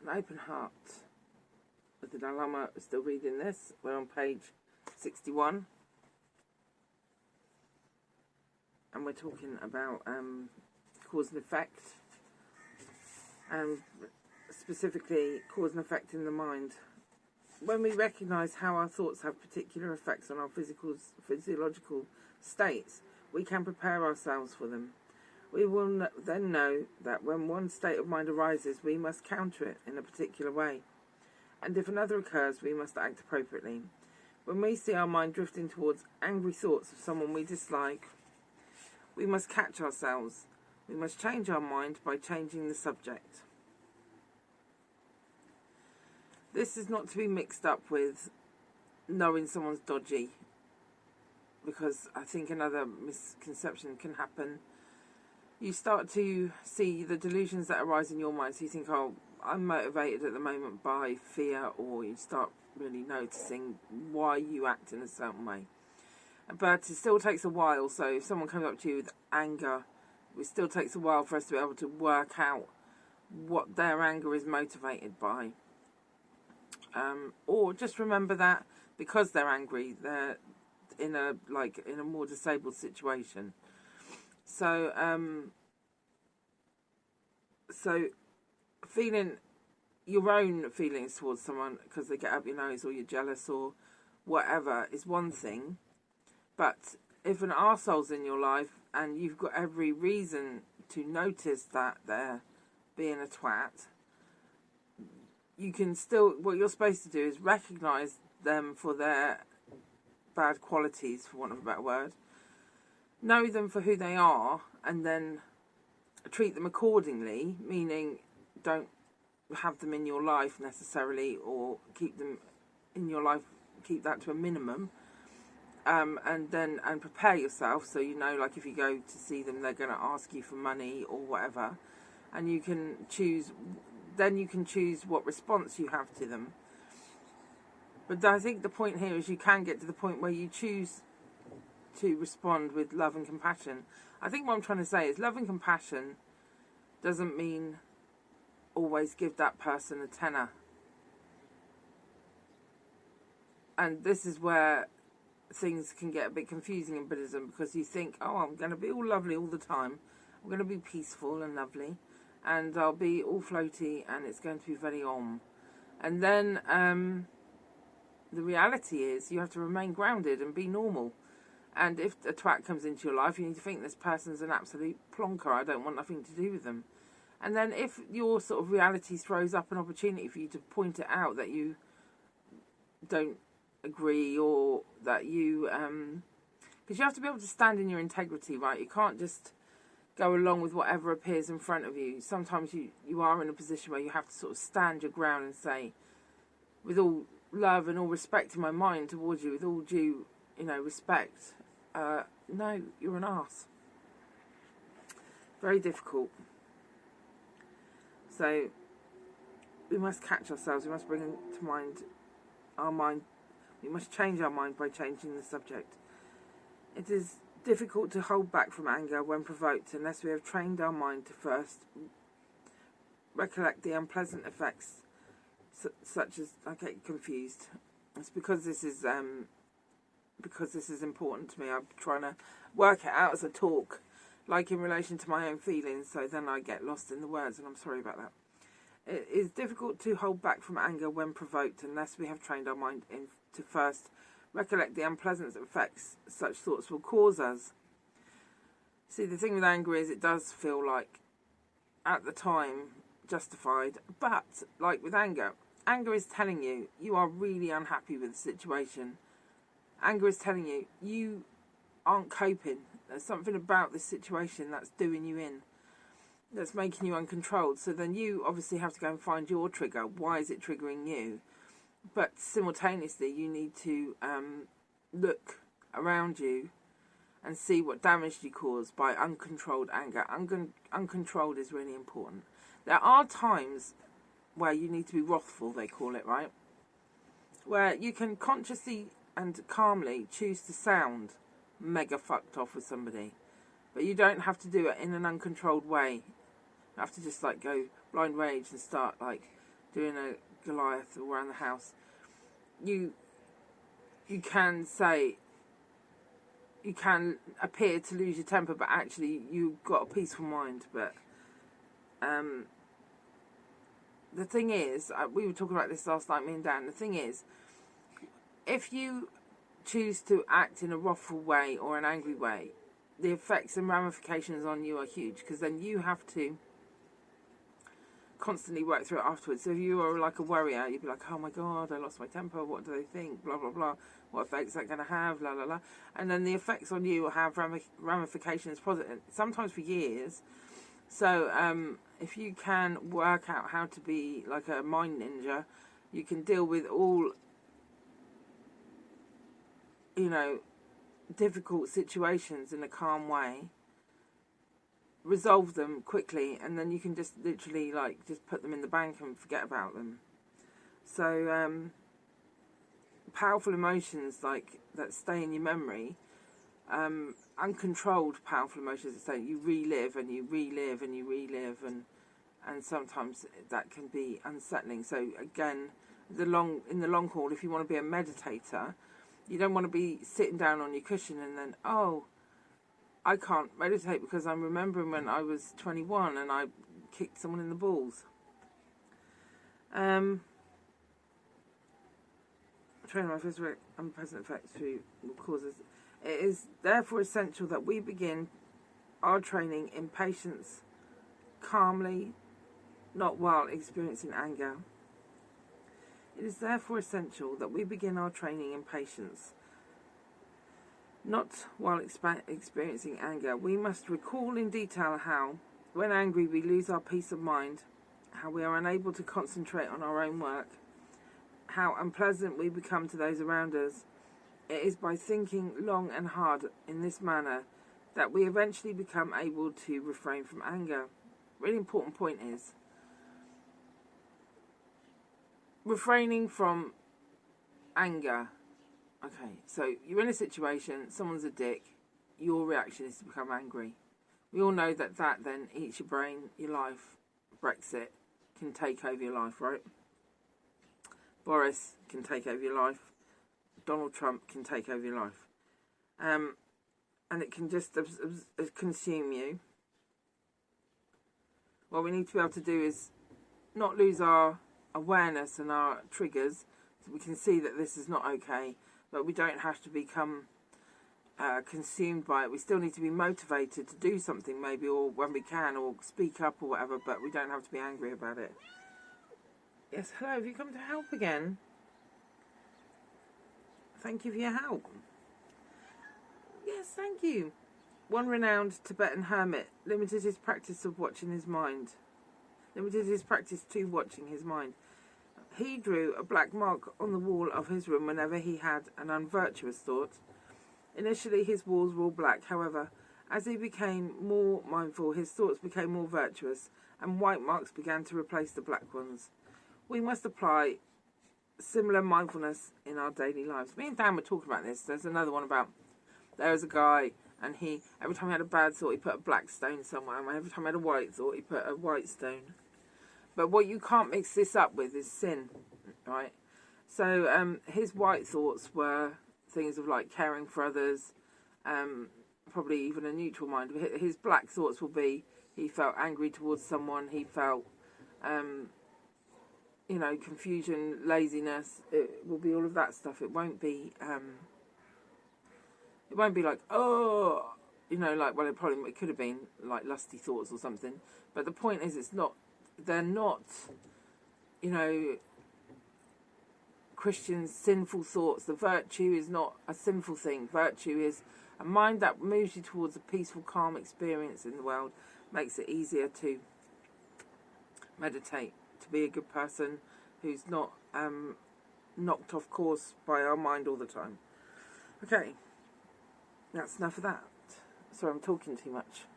An open heart. With the Dalai Lama, still reading this. We're on page 61. And we're talking about cause and effect. And specifically, cause and effect in the mind. When we recognise how our thoughts have particular effects on our physiological states, we can prepare ourselves for them. We will then know that when one state of mind arises, we must counter it in a particular way. And if another occurs, we must act appropriately. When we see our mind drifting towards angry thoughts of someone we dislike, we must catch ourselves. We must change our mind by changing the subject. This is not to be mixed up with knowing someone's dodgy, because I think another misconception can happen. You start to see the delusions that arise in your mind, so you think, oh, I'm motivated at the moment by fear, or you start really noticing why you act in a certain way. But it still takes a while, so if someone comes up to you with anger, it still takes a while for us to be able to work out what their anger is motivated by. Or just remember that because they're angry, they're in a more disabled situation. So feeling your own feelings towards someone because they get up your nose or you're jealous or whatever is one thing. But if an arsehole's in your life and you've got every reason to notice that they're being a twat, you can still, what you're supposed to do is recognise them for their bad qualities, for want of a better word, know them for who they are, and then treat them accordingly, meaning don't have them in your life necessarily, or keep them in your life, keep that to a minimum, and prepare yourself, so you know, like if you go to see them, they're going to ask you for money or whatever, and you can choose what response you have to them. But I think the point here is you can get to the point where you choose to respond with love and compassion. I think what I'm trying to say is love and compassion doesn't mean always give that person a tenner. And this is where things can get a bit confusing in Buddhism, because you think, oh, I'm going to be all lovely all the time. I'm going to be peaceful and lovely. And I'll be all floaty and it's going to be very om. And then the reality is you have to remain grounded and be normal. And if a twat comes into your life, you need to think this person's an absolute plonker. I don't want nothing to do with them. And then if your sort of reality throws up an opportunity for you to point it out that you don't agree, or that you... because you have to be able to stand in your integrity, right? You can't just go along with whatever appears in front of you. Sometimes you are in a position where you have to sort of stand your ground and say, with all love and all respect in my mind towards you, with all due, respect, no, you're an arse. Very difficult. So we must catch ourselves. We must bring to mind our mind. We must change our mind by changing the subject. It is difficult to hold back from anger when provoked unless we have trained our mind to first recollect the unpleasant effects, such as... I get confused. It's because this is important to me. I'm trying to work it out as I talk, like in relation to my own feelings, so then I get lost in the words, and I'm sorry about that. It is difficult to hold back from anger when provoked unless we have trained our mind to first recollect the unpleasant effects such thoughts will cause us. See, the thing with anger is it does feel like, at the time, justified. But, like with anger is telling you, you are really unhappy with the situation. Anger is telling you, you aren't coping. There's something about this situation that's doing you in, that's making you uncontrolled. So then you obviously have to go and find your trigger. Why is it triggering you? But simultaneously, you need to look around you and see what damage you cause by uncontrolled anger. Uncontrolled is really important. There are times where you need to be wrathful, they call it, right? Where you can consciously and calmly choose to sound mega fucked off with somebody. But you don't have to do it in an uncontrolled way. You have to just go blind rage and start doing a Goliath around the house, you can say, you can appear to lose your temper, but actually you've got a peaceful mind. But the thing is, we were talking about this last night, me and Dan. The thing is, if you choose to act in a wrathful way or an angry way, the effects and ramifications on you are huge, because then you have to constantly work through it afterwards. So if you are like a worrier, you'd be like, oh my god, I lost my temper, what do they think, blah blah blah, what effects is that going to have, la la la. And then the effects on you will have ramifications positive, sometimes for years. So if you can work out how to be like a mind ninja, you can deal with all, you know, difficult situations in a calm way, resolve them quickly, and then you can just literally like just put them in the bank and forget about them. So powerful emotions like that stay in your memory, uncontrolled powerful emotions that stay, you relive and you relive and you relive, and sometimes that can be unsettling. So again, in the long haul, if you want to be a meditator, you don't want to be sitting down on your cushion and then, oh, I can't meditate because I'm remembering when I was 21 and I kicked someone in the balls. Training my physical and present effects through causes. It is therefore essential that we begin our training in patience, calmly, not while experiencing anger. It is therefore essential that we begin our training in patience, not while experiencing anger. We must recall in detail how, when angry, we lose our peace of mind, how we are unable to concentrate on our own work, how unpleasant we become to those around us. It is by thinking long and hard in this manner that we eventually become able to refrain from anger. Really important point is, refraining from anger. Okay, so you're in a situation, someone's a dick, your reaction is to become angry. We all know that then eats your brain, your life. Brexit can take over your life, right? Boris can take over your life. Donald Trump can take over your life. And it can just consume you. What we need to be able to do is not lose our awareness and our triggers, so we can see that this is not okay, but we don't have to become consumed by it. We still need to be motivated to do something maybe, or when we can, or speak up or whatever, but we don't have to be angry about it. Yes, hello, have you come to help again? Thank you for your help. Yes, thank you. One renowned Tibetan hermit limited his practice to watching his mind. He drew a black mark on the wall of his room whenever he had an unvirtuous thought. Initially his walls were all black, however, as he became more mindful, his thoughts became more virtuous, and white marks began to replace the black ones. We must apply similar mindfulness in our daily lives. Me and Dan were talking about this. There's another one about, there was a guy, and he, every time he had a bad thought, he put a black stone somewhere, and every time he had a white thought, he put a white stone. But what you can't mix this up with is sin, right? So his white thoughts were things of like caring for others, probably even a neutral mind. His black thoughts will be, he felt angry towards someone, he felt, you know, confusion, laziness. It will be all of that stuff. It won't be like, oh, you know, like, well, it could have been like lusty thoughts or something. But the point is, they're not, you know, Christians' sinful thoughts. The virtue is not a sinful thing. Virtue is a mind that moves you towards a peaceful, calm experience in the world, makes it easier to meditate, to be a good person who's not knocked off course by our mind all the time. Okay, that's enough of that. Sorry, I'm talking too much.